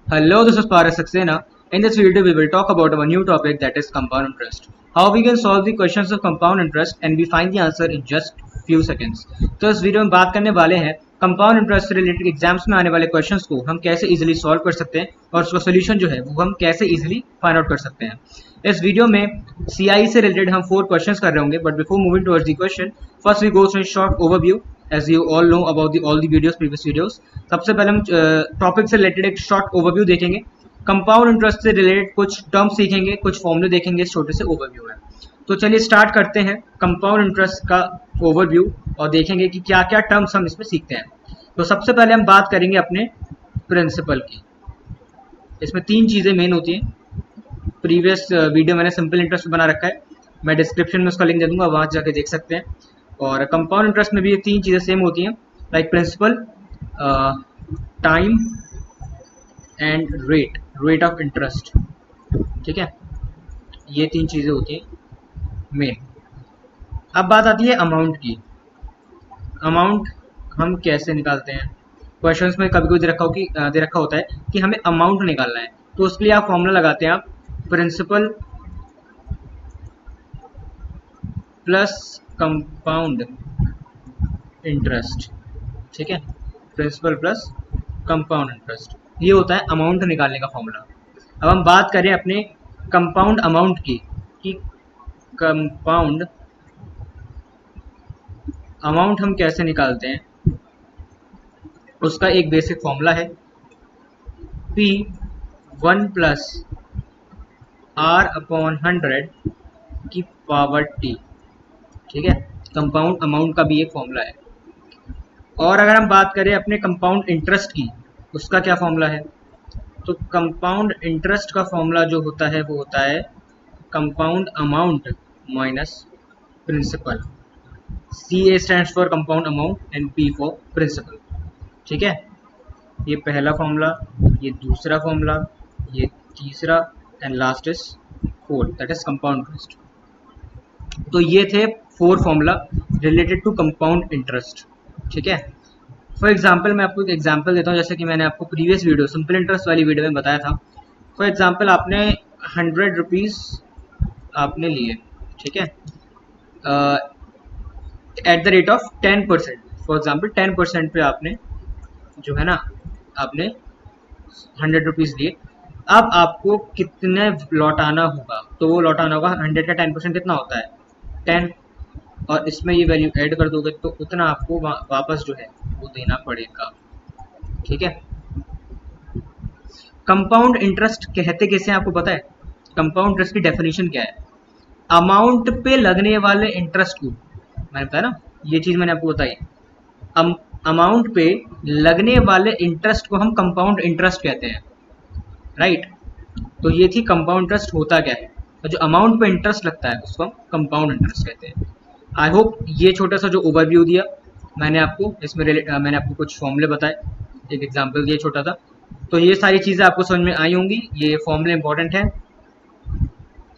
Hello, this is Paras Saxena. In this video, we will talk about our new topic that is compound interest. How we can solve the questions of compound interest and we find the answer in just few seconds. तो इस video में बात करने वाले हैं compound interest से related exams में आने वाले क्वेश्चंस को हम कैसे इजीली सॉल्व कर सकते हैं और उसका सोल्यूशन जो है वो हम कैसे इजीली फाइंड आउट कर सकते हैं. इस वीडियो में CI से रिलेटेड हम 4 क्वेश्चंस कर रहे होंगे, but before moving towards the question, first we go through short overview as you all know about all the previous videos. सबसे पहले हम टॉपिक से रिलेटेड एक शॉर्ट ओवरव्यू देखेंगे. कंपाउंड इंटरेस्ट से रिलेटेड कुछ टर्म सीखेंगे, कुछ फॉर्मूले देखेंगे. इस छोटे से ओवरव्यू है. तो चलिए स्टार्ट करते हैं कंपाउंड इंटरेस्ट का ओवरव्यू और देखेंगे कि क्या क्या टर्म्स हम इसमें सीखते हैं. तो सबसे पहले हम बात करेंगे अपने प्रिंसिपल की. इसमें 3 चीज़ें मेन होती हैं. प्रीवियस वीडियो मैंने सिंपल इंटरेस्ट बना रखा है, मैं डिस्क्रिप्शन में उसका लिंक दे दूंगा, वहाँ जाके देख सकते हैं. और कंपाउंड इंटरेस्ट में भी ये 3 चीज़ें सेम होती हैं, like principal, time and rate of interest. ठीक है, ये 3 चीज़ें होती हैं मेन. अब बात आती है अमाउंट की. अमाउंट हम कैसे निकालते हैं. क्वेश्चंस में कभी कभी दे रखा होता है कि हमें अमाउंट निकालना है, तो उसके लिए आप फॉर्मूला लगाते हैं, आप प्रिंसिपल प्लस कंपाउंड इंटरेस्ट. ठीक है, प्रिंसिपल प्लस कंपाउंड इंटरेस्ट, ये होता है अमाउंट निकालने का फॉर्मूला. अब हम बात करें अपने कंपाउंड अमाउंट की, कि कंपाउंड अमाउंट हम कैसे निकालते हैं. उसका एक बेसिक फॉर्मूला है, P1 प्लस R/100 की पावर T. ठीक है, कंपाउंड अमाउंट का भी एक फॉर्मूला है. और अगर हम बात करें अपने कंपाउंड इंटरेस्ट की, उसका क्या फॉर्मूला है. तो कंपाउंड इंटरेस्ट का फॉर्मूला जो होता है वो होता है compound amount minus principal. CA stands for compound amount and P for principal. ठीक है, ये पहला फॉर्मूला, ये दूसरा फॉर्मूला, ये तीसरा and last is fourth, that is compound interest. तो ये थे 4 formula related to compound interest. ठीक है, फॉर एग्जाम्पल मैं आपको एक एग्जाम्पल देता हूँ, जैसे कि मैंने आपको प्रीवियस वीडियो सिंपल इंटरेस्ट वाली वीडियो में बताया था. फॉर एग्जाम्पल आपने 100 रुपीज़ आपने लिए. ठीक है, at the rate of 10%. For example 10% पे आपने जो है ना, आपने 100 रुपीज़ लिए. अब आपको कितने लौटाना होगा, तो वो लौटाना होगा 100 का 10% कितना होता है 10, और इसमें ये वैल्यू ऐड कर दोगे तो उतना आपको वापस जो है वो देना पड़ेगा. ठीक है, कंपाउंड इंटरेस्ट कहते कैसे हैं आपको पता है. कंपाउंड इंटरेस्ट की डेफिनेशन क्या है. अमाउंट पे लगने वाले इंटरेस्ट को, मैंने बताया ना, ये चीज़ मैंने आपको बताई. अमाउंट पे लगने वाले इंटरेस्ट को हम कंपाउंड इंटरेस्ट कहते हैं, राइट. तो ये थी कंपाउंड इंटरेस्ट होता क्या है, और जो अमाउंट पे इंटरेस्ट लगता है उसको हम कंपाउंड इंटरेस्ट कहते हैं. आई होप ये छोटा सा जो ओवरव्यू दिया मैंने आपको, इसमें मैंने आपको कुछ फॉर्मूले बताए, एक एग्जांपल दिया छोटा सा, तो ये सारी चीज़ें आपको समझ में आई होंगी. ये फॉर्मूले इंपॉर्टेंट है.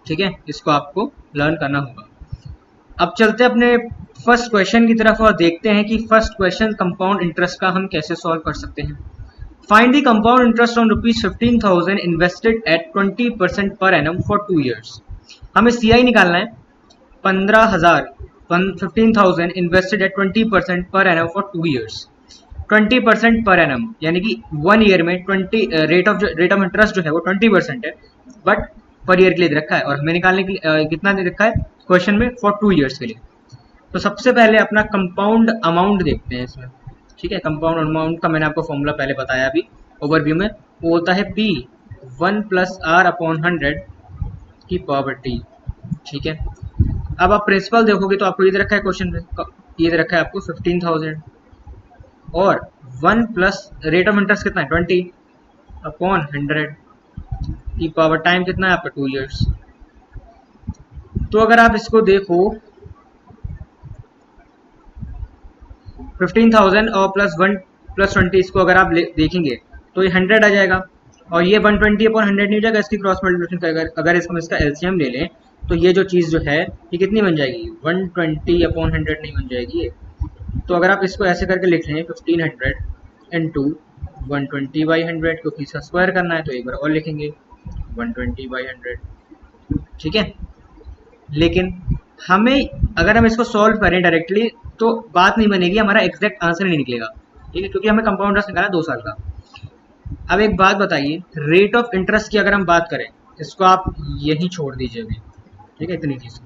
ठीक है, इसको आपको लर्न करना होगा. अब चलते हैं अपने फर्स्ट क्वेश्चन की तरफ और देखते हैं कि फर्स्ट क्वेश्चन कंपाउंड इंटरेस्ट का हम कैसे सॉल्व कर सकते हैं. Find the compound interest on ₹15,000 invested at 20% पर एनम फॉर 2 years. हमें CI निकालना है. 15,000 इन्वेस्टेड एट 20% पर annum for 2 years. 20% per annum यानी कि 1 ईयर में 20 रेट ऑफ इंटरेस्ट जो है वो 20% है, बट पर ईयर के लिए दे रखा है, और हमें निकालने के लिए कितना दे रखा है क्वेश्चन में, फॉर 2 years के लिए. तो सबसे पहले अपना कंपाउंड अमाउंट देखते हैं इसमें. ठीक है, कंपाउंड अमाउंट का मैंने आपको फॉर्मूला पहले बताया अभी ओवरव्यू में, वो होता है P1 प्लस R/100 की पावर T. ठीक है, अब आप प्रिंसिपल देखोगे तो आपको ये दे रखा है क्वेश्चन में, ये दे रखा है आपको 15,000, और 1 प्लस रेट ऑफ इंटरेस्ट कितना है 20/100 की पावर टाइम कितना है आपका 2 years. तो अगर आप इसको देखो 15,000 और प्लस 1 प्लस 20, इसको अगर आप देखेंगे तो ये 100 आ जाएगा, और ये 120/100 नहीं हो जाएगा. इसकी क्रॉस मल्टीप्लिकेशन अगर इसका LCM ले लें तो ये जो चीज़ जो है ये कितनी बन जाएगी, 120/100 नहीं बन जाएगी ये. तो अगर आप इसको ऐसे करके लिख लें 1500 इंटू 120/100, क्योंकि इसका स्क्वायर करना है तो एक बार और लिखेंगे 120/100। ठीक है, लेकिन हमें अगर हम इसको सॉल्व करें डायरेक्टली तो बात नहीं बनेगी, हमारा एग्जैक्ट आंसर नहीं निकलेगा। ठीक है, क्योंकि हमें कंपाउंड इंटरेस्ट निकालना 2 साल का। अब एक बात बताइए, रेट ऑफ इंटरेस्ट की अगर हम बात करें, इसको आप यहीं छोड़ दीजिए अभी। ठीक है, इतनी चीज।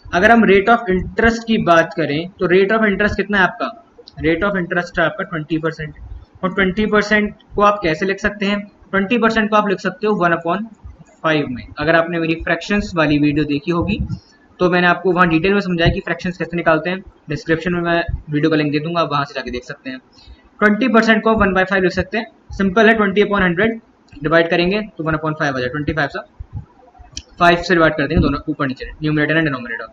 अगर हम रेट ऑफ इंटरेस्ट की बात करें तो रेट ऑफ इंटरेस्ट कितना है आपका? रेट ऑफ इंटरेस्ट है आपका 20%। और 20% को आप कैसे लिख सकते हैं? 20% को आप लिख सकते हो 1/5 में। अगर आपने मेरी फ्रैक्शंस वाली वीडियो देखी होगी तो मैंने आपको वहाँ डिटेल में समझाया कि फ्रैक्शंस कैसे निकालते हैं। डिस्क्रिप्शन में मैं वीडियो का लिंक दे दूंगा, आप वहाँ से जाके देख सकते हैं। 20% को 1/5 लिख सकते हैं। सिंपल है, 20/100 डिवाइड करेंगे तो 1/5 आ जाए। 25 से 5 से डिवाइड कर देंगे, दोनों ऊपर नीचे, न्यूमरेटर एंड डिनोमिनेटर।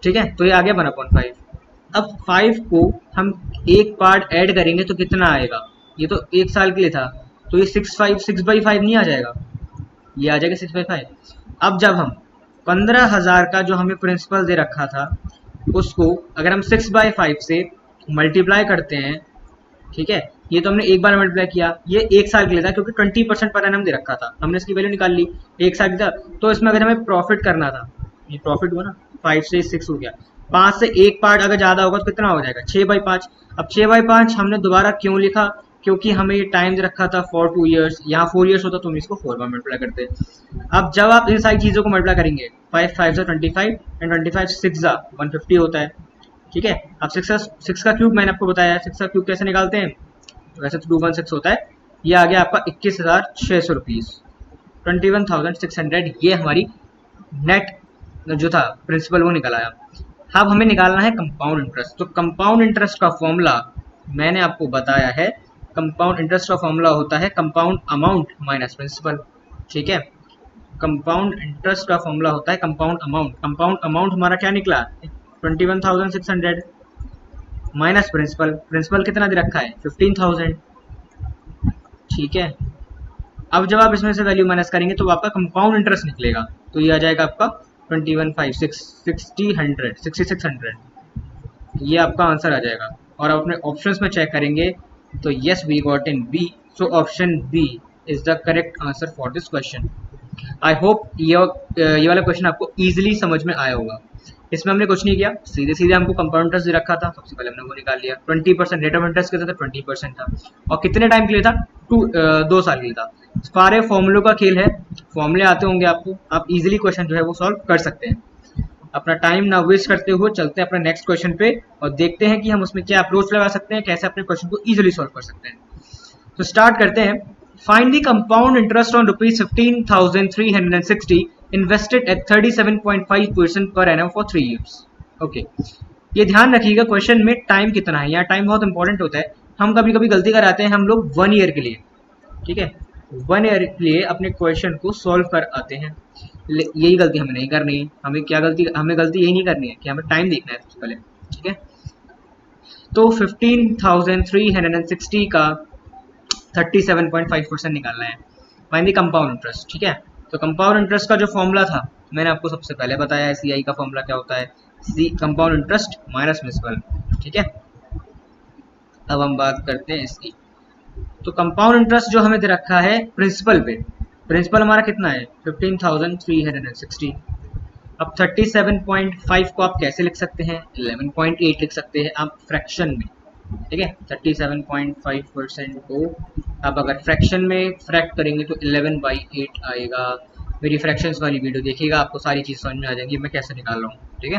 ठीक है, तो ये आ गया 1/5। अब 5 को हम एक पार्ट ऐड करेंगे तो कितना आएगा? ये तो 1 साल के लिए था, तो ये 6/5 नहीं आ जाएगा, ये आ जाएगा 6/5। अब जब हम 15,000 का जो हमें प्रिंसिपल दे रखा था उसको अगर हम 6/5 से मल्टीप्लाई करते हैं, ठीक है, ये तो हमने एक बार मल्टीप्लाई किया, ये 1 साल के लिए था क्योंकि 20% पर एनम दे रखा था, हमने इसकी वैल्यू निकाल ली, 1 साल की था। तो इसमें अगर हमें प्रॉफिट करना था, ये प्रॉफिट हुआ ना, 5 से 6 हो गया, 5 से एक पार्ट अगर ज्यादा होगा तो कितना हो जाएगा? 6/5। अब 6/5 हमने दोबारा क्यों लिखा? क्योंकि हमें ये टाइम दे रखा था फॉर 2 ईयर्स, यहाँ 4 ईयर्स होता तो हम इसको 4 बार मल्टीप्लाई करते। अब जब आप इन सारी चीजों को मल्टीप्लाई करेंगे, 5 5 25 एंड 25 6 150 होता है। ठीक है, अब 6 का क्यूब मैंने आपको बताया, 6 का क्यूब कैसे निकालते हैं? वैसे तो 216 होता है। ये आ गया आपका 21,600 रुपीज, 21,600। ये हमारी नेट जो था प्रिंसिपल वो निकल आया। अब हमें निकालना है कंपाउंड इंटरेस्ट। तो कंपाउंड इंटरेस्ट का फॉर्मूला मैंने आपको बताया है। कंपाउंड इंटरेस्ट का फॉर्मूला होता है कंपाउंड अमाउंट माइनस प्रिंसिपल। ठीक है, कंपाउंड इंटरेस्ट का फॉर्मूला होता है कंपाउंड अमाउंट। कंपाउंड अमाउंट हमारा क्या निकला? 21,600 माइनस प्रिंसिपल। प्रिंसिपल कितना दे रखा है? 15,000। ठीक है, अब जब आप इसमें से वैल्यू माइनस करेंगे तो आपका कंपाउंड इंटरेस्ट निकलेगा, तो ये आ जाएगा आपका 21,566,600। ये आपका आंसर आ जाएगा। और आप अपने ऑप्शंस में चेक करेंगे तो yes we got in B, so option B is the correct answer for this question. I hope ये वाला क्वेश्चन आपको इजीली समझ में आया होगा। इसमें हमने कुछ नहीं किया, सीधे सीधे हमको कंपाउंड इंटरेस्ट दे रखा था, सबसे पहले हमने वो निकाल लिया। 20% रेट ऑफ इंटरेस्ट कितना था? 20% था। और कितने टाइम के लिए था? 2 साल के लिए था। सारे फॉर्मूलों का खेल है, फॉर्मूले आते होंगे आपको, आप इजीली क्वेश्चन जो है वो सॉल्व कर सकते हैं। अपना टाइम ना वेस्ट करते हुए चलते हैं अपने नेक्स्ट क्वेश्चन पे और देखते हैं कि हम उसमें क्या अप्रोच लगा सकते हैं, कैसे अपने क्वेश्चन को इजीली सॉल्व कर सकते हैं। तो स्टार्ट करते हैं। Find the compound interest on ₹15,360 invested at 37.5% पर एनम फॉर 3 years। ओके, ये ध्यान रखिएगा क्वेश्चन में टाइम कितना है, यहाँ टाइम बहुत इंपॉर्टेंट होता है। हम कभी कभी गलती कराते हैं, हम लोग 1 ईयर के लिए, ठीक है, 1 ईयर के लिए अपने क्वेश्चन को सॉल्व कर आते हैं। यही गलती हमें नहीं करनी है। हमें गलती यही नहीं करनी है कि हमें टाइम देखना है सबसे पहले। ठीक है, तो 15,360 का 37.5% निकालना है। Find the compound interest. ठीक है, तो कंपाउंड इंटरेस्ट का जो फॉर्मूला था मैंने आपको सबसे पहले बताया है। सीआई का फॉर्मूला क्या होता है? C compound interest minus principal. ठीक है, अब हम बात करते हैं इसकी। तो कंपाउंड इंटरेस्ट जो हमें दे रखा है प्रिंसिपल पे, प्रिंसिपल हमारा कितना है? 15,360। अब 37.5 को आप कैसे लिख सकते हैं? 11.8 लिख सकते हैं आप फ्रैक्शन में। ठीक है, 37.5% को आप अगर फ्रैक्शन में फ्रैक्ट करेंगे तो 11/8 आएगा। मेरी फ्रैक्शंस वाली वीडियो देखिएगा, आपको सारी चीज़ समझ में आ जाएगी मैं कैसे निकाल रहा हूँ। ठीक है,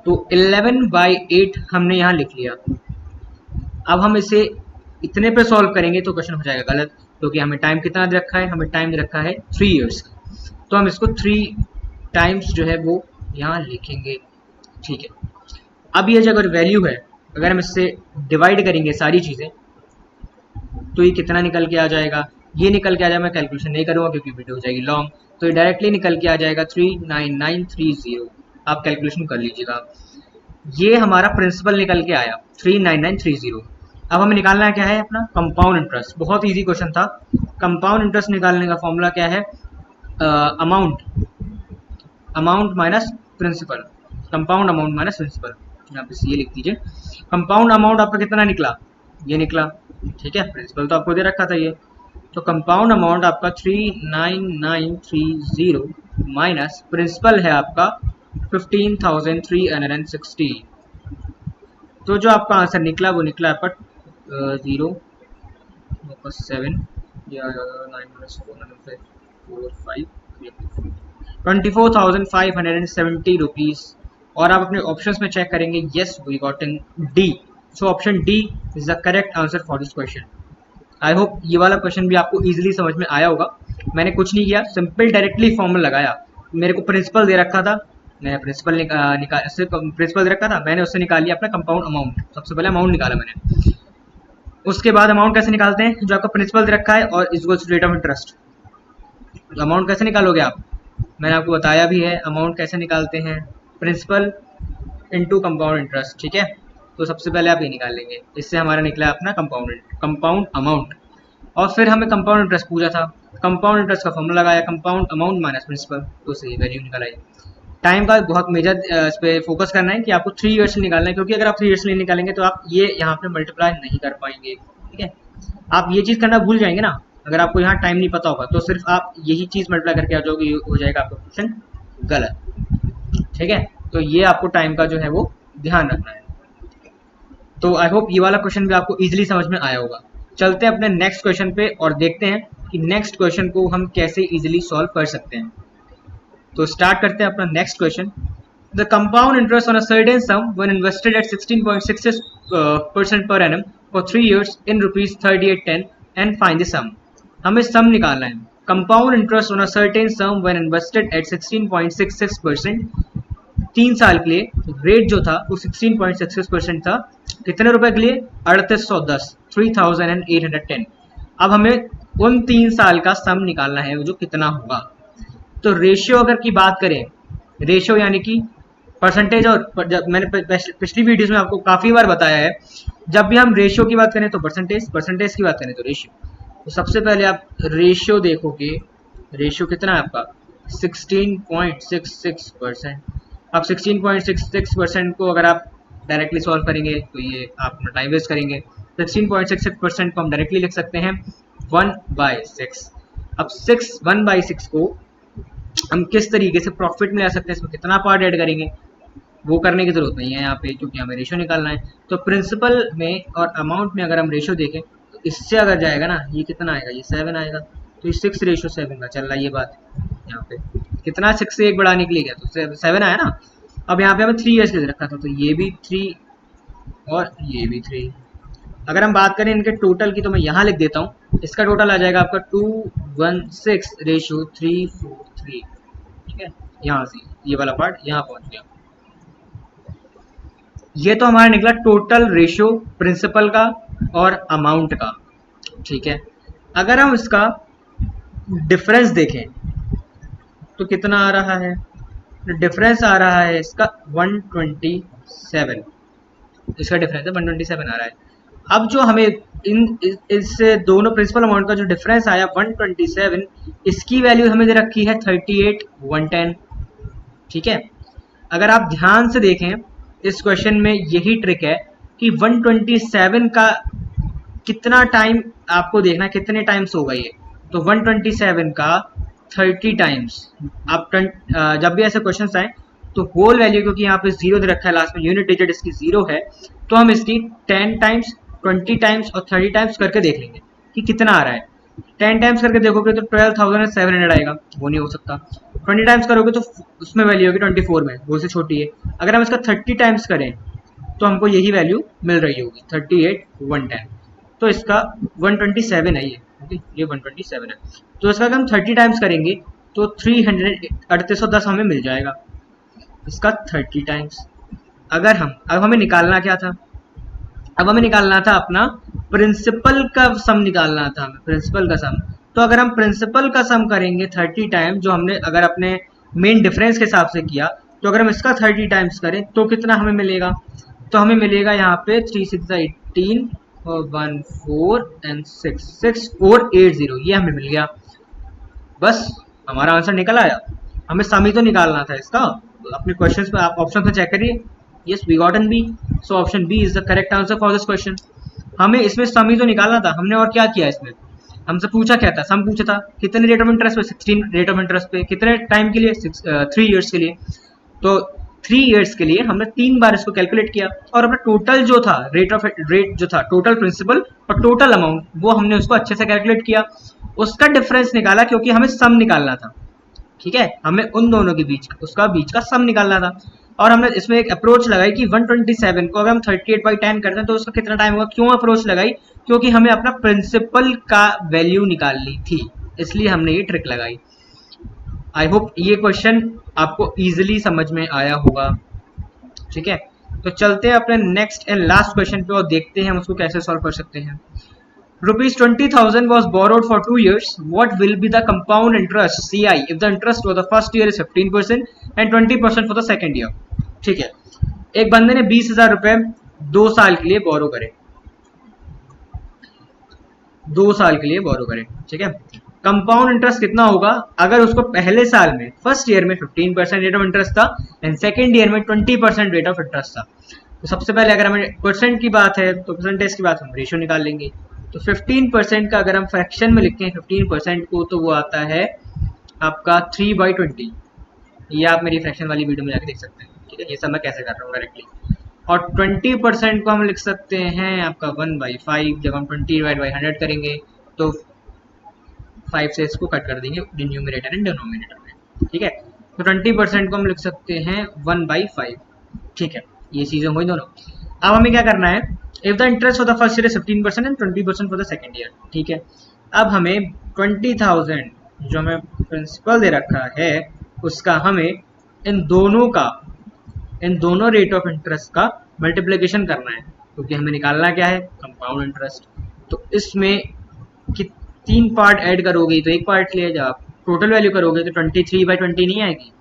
तो 11/8 हमने यहाँ लिख लिया। अब हम इसे इतने पे सॉल्व करेंगे तो क्वेश्चन हो जाएगा गलत, क्योंकि हमें टाइम कितना दे रखा है? हमें टाइम दे रखा है 3 years का। तो हम इसको 3 टाइम्स जो है वो यहाँ लिखेंगे। ठीक है, अब ये जो अगर वैल्यू है, अगर हम इससे डिवाइड करेंगे सारी चीज़ें तो ये कितना निकल के आ जाएगा? ये निकल के आ जाएगा, मैं कैलकुलेशन नहीं करूँगा क्योंकि वीडियो हो जाएगी लॉन्ग, तो ये डायरेक्टली निकल के आ जाएगा 39930। आप कैलकुलेशन कर लीजिएगा। ये हमारा प्रिंसिपल निकल के आया 39930। अब हमें निकालना है क्या है? अपना कंपाउंड इंटरेस्ट। बहुत इजी क्वेश्चन था। कंपाउंड इंटरेस्ट निकालने का फॉर्मूला क्या है? Amount minus principal. Compound amount minus principal, आप इसे ये लिख दीजिए। कंपाउंड अमाउंट आपका कितना निकला? ये निकला ठीक है, प्रिंसिपल तो आपको दे रखा था ये। तो कंपाउंड अमाउंट आपका 39930 माइनस प्रिंसिपल है आपका 15,316। तो जो आपका आंसर निकला वो निकला आपका 0.7 या 24,570 रुपीज। और आप अपने ऑप्शंस में चेक करेंगे, yes we got in D. So option D is the correct answer for this question. I hope ये वाला क्वेश्चन भी आपको इजीली समझ में आया होगा। मैंने कुछ नहीं किया, सिंपल डायरेक्टली फॉर्मूला लगाया। मेरे को प्रिंसिपल दे रखा था, मैंने प्रिंसिपल प्रिंसिपल दे रखा था, मैंने उससे निकाल लिया अपना कंपाउंड अमाउंट। सबसे पहले अमाउंट निकाला मैंने, उसके बाद अमाउंट कैसे निकालते हैं, जो आपका प्रिंसिपल दे रखा है और equals to rate of interest. Amount कैसे निकालोगे आप, मैंने आपको बताया भी है अमाउंट कैसे निकालते हैं, प्रिंसिपल इनटू कंपाउंड इंटरेस्ट। ठीक है, तो सबसे पहले आप ये निकाल लेंगे, इससे हमारा निकला अपना कंपाउंड अमाउंट। और फिर हमें कंपाउंड इंटरेस्ट पूछा था, कंपाउंड इंटरेस्ट का फॉर्मूला लगाया, कंपाउंड अमाउंट माइनस प्रिंसिपल, तो सही वैल्यू निकल आई। टाइम का बहुत मेजर इस पे फोकस करना है कि आपको 3 ईयर्स निकालना है, क्योंकि अगर आप 3 ईयर्स निकालेंगे तो आप ये यहाँ पे मल्टीप्लाई नहीं कर पाएंगे। ठीक है, आप ये चीज़ करना भूल जाएंगे ना, अगर आपको यहाँ टाइम नहीं पता होगा तो सिर्फ आप यही चीज़ मल्टीप्लाई करके आ जाओगे, हो जाएगा आपका क्वेश्चन गलत। ठीक है, तो ये आपको टाइम का जो है वो ध्यान रखना है। तो आई होप ये वाला क्वेश्चन भी आपको इजीली समझ में आया होगा। चलते हैं अपने नेक्स्ट क्वेश्चन पे और देखते हैं कि नेक्स्ट क्वेश्चन को हम कैसे इजीली सॉल्व कर सकते हैं। तो स्टार्ट करते हैं अपना next question. The compound interest on a certain sum when invested at 16.66% per annum for 3 years in ₹3810 and find the sum. हमें सम निकालना है। Compound interest on a certain sum when invested at 16.66%, 3 साल के लिए rate जो था वो 16.66% था। कितने रुपए के लिए, 3810, 3810। अब हमें उन 3 साल का सम निकालना है, जो कितना होगा। तो रेशियो अगर की बात करें, रेशियो यानी कि परसेंटेज, और जब मैंने पिछली वीडियोस में आपको काफ़ी बार बताया है, जब भी हम रेशियो की बात करें तो परसेंटेज, परसेंटेज की बात करें तो रेशियो। तो सबसे पहले आप रेशियो देखोगे, रेशियो कितना है आपका 16.66%। अब 16.66% को अगर आप डायरेक्टली सॉल्व करेंगे तो ये आप अपना टाइम वेस्ट करेंगे। 16.66% को हम डायरेक्टली लिख सकते हैं 1/6। अब 1/6 को हम किस तरीके से प्रॉफिट में ला सकते हैं, इसमें कितना पार्ट ऐड करेंगे वो करने की जरूरत नहीं है यहाँ पे, क्योंकि हमें रेशियो निकालना है। तो प्रिंसिपल में और अमाउंट में अगर हम रेशियो देखें तो इससे अगर जाएगा ना, ये कितना आएगा, ये 7 आएगा। तो ये 6:7 का चल रहा है ये बात। यहाँ पे कितना 6 से 1 बढ़ाने के लिए गया तो 7 आया ना। अब यहाँ पे हमें 3 ईयर्स के लिए रखा था, तो ये भी 3 और ये भी 3। अगर हम बात करें इनके टोटल की तो मैं यहाँ लिख देता हूँ, इसका टोटल आ जाएगा आपका 216:343। ठीक है, यहाँ से ये वाला पार्ट यहाँ पहुंच गया। ये तो हमारा निकला टोटल रेशियो प्रिंसिपल का और अमाउंट का। ठीक है, अगर हम इसका डिफरेंस देखें तो कितना आ रहा है, डिफरेंस आ रहा है इसका 127, इसका डिफरेंस है 127 आ रहा है। अब जो हमें इस दोनों प्रिंसिपल अमाउंट का जो डिफरेंस आया 127, इसकी वैल्यू हमें दे रखी है 38,110। ठीक है, अगर आप ध्यान से देखें इस क्वेश्चन में यही ट्रिक है कि 127 का कितना टाइम आपको देखना है, कितने टाइम्स होगा ये। तो 127 का 30 टाइम्स। आप जब भी ऐसे क्वेश्चन आए तो होल वैल्यू, क्योंकि यहाँ पे 0 दे रखा है लास्ट में, यूनिट डिजिट इसकी 0 है, तो हम इसकी 10 टाइम्स, 20 टाइम्स और 30 टाइम्स करके देख लेंगे कि कितना आ रहा है। 10 टाइम्स करके देखोगे तो 12,700 आएगा, वो नहीं हो सकता। 20 टाइम्स करोगे तो उसमें वैल्यू होगी 24 में, वो से छोटी है। अगर हम इसका 30 टाइम्स करें तो हमको यही वैल्यू मिल रही होगी 38,110। तो इसका 127 है ये, ये 127 है। तो इसका अगर हम 30 टाइम्स करेंगे तो 3810 हमें मिल जाएगा, इसका 30 टाइम्स। अगर हम, अब हमें निकालना क्या था, अब हमें निकालना था अपना प्रिंसिपल का सम निकालना था, हमें प्रिंसिपल का सम। तो अगर हम प्रिंसिपल का सम करेंगे 30 टाइम, जो हमने अगर अपने मेन डिफरेंस के हिसाब से किया, तो अगर हम इसका 30 टाइम्स करें तो कितना हमें मिलेगा, तो हमें मिलेगा यहाँ पे 3 6 18 और 1 4 एंड 6 480, ये हमें मिल गया। बस हमारा आंसर निकल आया। हमें सम ही तो निकालना था इसका। अपने क्वेश्चंस पे आप ऑप्शन पे चेक करिए, yes we got an B. So option B is the correct answer for this question. हमें इसमें सम ही तो निकालना था, हमने और क्या किया इसमें, हमसे पूछा क्या था, सम पूछा था कितने रेट ऑफ इंटरेस्ट पे, 16 रेट ऑफ इंटरेस्ट पे, कितने टाइम के लिए, 3 ईयर्स के लिए। तो 3 ईयर्स के लिए हमने 3 बार इसको कैलकुलेट किया और अपना टोटल जो था रेट जो था, टोटल प्रिंसिपल और टोटल अमाउंट, वो हमने उसको अच्छे से कैलकुलेट किया, उसका डिफरेंस निकाला क्योंकि हमें सम निकालना था। ठीक है, हमें उन दोनों के बीच उसका बीच का सम निकालना था। और हमने इसमें एक अप्रोच लगाई कि 127 को अगर हम 38/10 करते हैं तो उसका कितना टाइम होगा। क्यों अप्रोच लगाई, क्योंकि हमें अपना प्रिंसिपल का वैल्यू निकालनी थी, इसलिए हमने ये ट्रिक लगाई। आई होप ये क्वेश्चन आपको इजीली समझ में आया होगा। ठीक है, तो चलते हैं अपने नेक्स्ट एंड लास्ट क्वेश्चन पे और देखते हैं हम उसको कैसे सॉल्व कर सकते हैं। Rupees 20,000 was borrowed for 2 years. What will be the compound interest CI if the interest for the first year is 15% and 20% for the second year? ठीक है, एक बंदे ने 20,000 रुपए 2 साल के लिए बोरो करे, 2 साल के लिए बोरो करे। ठीक है, कंपाउंड इंटरेस्ट कितना होगा अगर उसको पहले साल में, फर्स्ट ईयर में 15% रेट ऑफ इंटरेस्ट था एंड सेकेंड ईयर में 20% रेट ऑफ इंटरेस्ट था। तो सबसे पहले अगर हमें परसेंट की बात है तो परसेंटेज की बात हम रेशियो निकाल लेंगे। तो 15% का अगर हम फ्रैक्शन में लिखते हैं 15% को, तो वो आता है आपका 3/20। ये आप मेरी फ्रैक्शन वाली वीडियो में जाकर देख सकते हैं। ठीक है, ये सब मैं कैसे कर रहा हूँ डायरेक्टली। और 20% को हम लिख सकते हैं आपका 1/5। जब हम 20/100 करेंगे तो 5 से इसको कट कर देंगे न्यूमरेटर एंड डिनोमिनेटर में। ठीक है, तो 20% को हम लिख सकते हैं 1/5। ठीक है, ये चीज़ें हुई दोनों। अब हमें क्या करना है, if the interest for the first year is 15% and 20% for the second year. ठीक है, अब हमें 20,000 जो हमें प्रिंसिपल दे रखा है उसका हमें इन दोनों रेट ऑफ इंटरेस्ट का मल्टीप्लिकेशन करना है, क्योंकि हमें निकालना क्या है, कंपाउंड इंटरेस्ट। तो इसमें कि 3 पार्ट ऐड करोगे तो 1 पार्ट ले, जब आप टोटल वैल्यू करोगे तो 23/20 नहीं आएगी।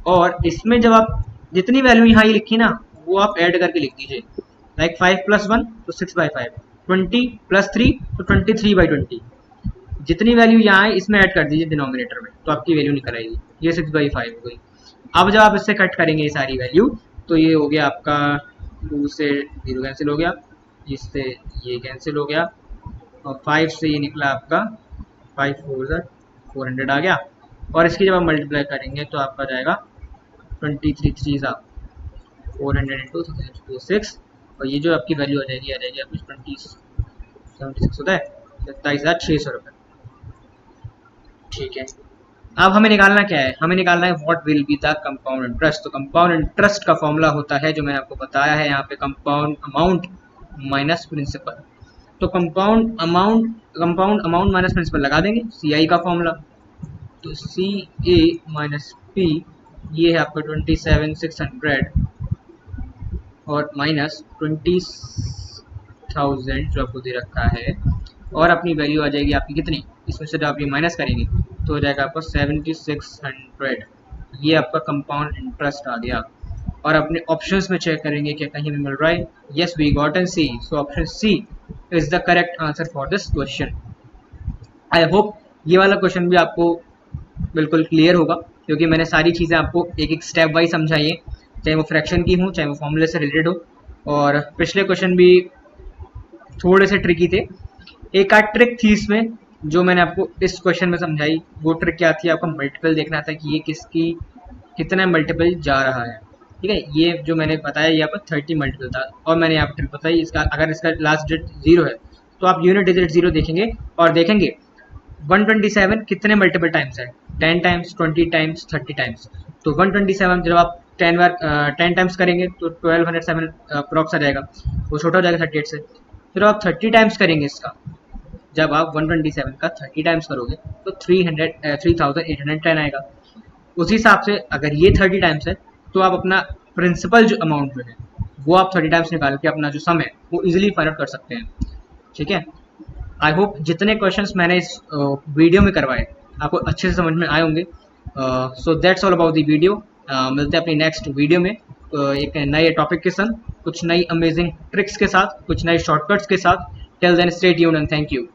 और इसमें जब आप जितनी वैल्यू यहाँ ये लिखी ना वो आप ऐड करके लिख दीजिए, लाइक 5 + 1 तो 6/5, 20 + 3 तो 23/20। जितनी वैल्यू यहाँ है इसमें ऐड कर दीजिए डिनोमिनेटर में, तो आपकी वैल्यू निकल आएगी। ये 6/5 हो गई। अब जब आप इससे कट करेंगे ये सारी वैल्यू तो ये हो गया आपका 2 से 0 कैंसिल हो गया, इससे ये कैंसिल हो गया और 5 से ये निकला आपका 5 4 400 आ गया। और इसकी जब आप मल्टीप्लाई करेंगे तो आपका जाएगा 23 3 400 × 6 और ये जो आपकी वैल्यू आ जाएगी आपकी 76 होता है 27,600 रुपये। ठीक है, अब हमें निकालना क्या है, हमें निकालना है what will be the compound interest. तो कंपाउंड इंटरेस्ट का फॉर्मूला होता है जो मैंने आपको बताया है यहाँ पे, कंपाउंड अमाउंट माइनस प्रिंसिपल। तो कंपाउंड अमाउंट माइनस प्रिंसिपल लगा देंगे, CI का फॉर्मूला। तो CA - P ये है आपका 27,600 और माइनस 20,000 जो आपको दे रखा है, और अपनी वैल्यू आ जाएगी आपकी कितनी, इसमें से जब आप ये माइनस करेंगे तो हो जाएगा आपका 7600। ये आपका कंपाउंड इंटरेस्ट आ गया। और अपने ऑप्शंस में चेक करेंगे क्या कहीं भी मिल रहा है। Yes, we got an C, so option C is the correct answer for this question. I hope ये वाला क्वेश्चन भी आपको बिल्कुल क्लियर होगा, क्योंकि मैंने सारी चीज़ें आपको एक एक स्टेप वाइज समझाई है, चाहे वो फ्रैक्शन की हो, चाहे वो फॉर्मूले से रिलेटेड हो। और पिछले क्वेश्चन भी थोड़े से ट्रिकी थे। एक आध ट्रिक थी इसमें जो मैंने आपको इस क्वेश्चन में समझाई। वो ट्रिक क्या थी, आपको मल्टीपल देखना था कि ये किसकी कितना मल्टीपल जा रहा है। ठीक है, ये जो मैंने बताया ये आपका 30 मल्टीपल था। और मैंने आपको ट्रिक बताई, इसका अगर इसका लास्ट डिजिट 0 है तो आप यूनिट डिजिट 0 देखेंगे और देखेंगे 127 कितने मल्टीपल टाइम्स है, 10 टाइम्स, 20 टाइम्स, 30 टाइम्स। तो 127 जब आप 10 टाइम्स करेंगे तो 1207 अप्रॉक्स आ जाएगा, वो छोटा हो जाएगा 38 से। फिर आप 30 टाइम्स करेंगे इसका, जब आप 127 का 30 टाइम्स करोगे तो 3810 आएगा। उसी हिसाब से अगर ये 30 टाइम्स है तो आप अपना प्रिंसिपल जो अमाउंट जो है वो आप 30 टाइम्स निकाल के अपना जो सम है वो इजीली फाइंड आउट कर सकते हैं। ठीक है, आई होप जितने क्वेश्चंस मैंने इस वीडियो में करवाए आपको अच्छे से समझ में आए होंगे। So that's all about the video. मिलते हैं अपनी नेक्स्ट वीडियो में एक नए टॉपिक के साथ, कुछ नई अमेजिंग ट्रिक्स के साथ, कुछ नए शॉर्टकट्स के साथ। Till then stay tuned and thank you.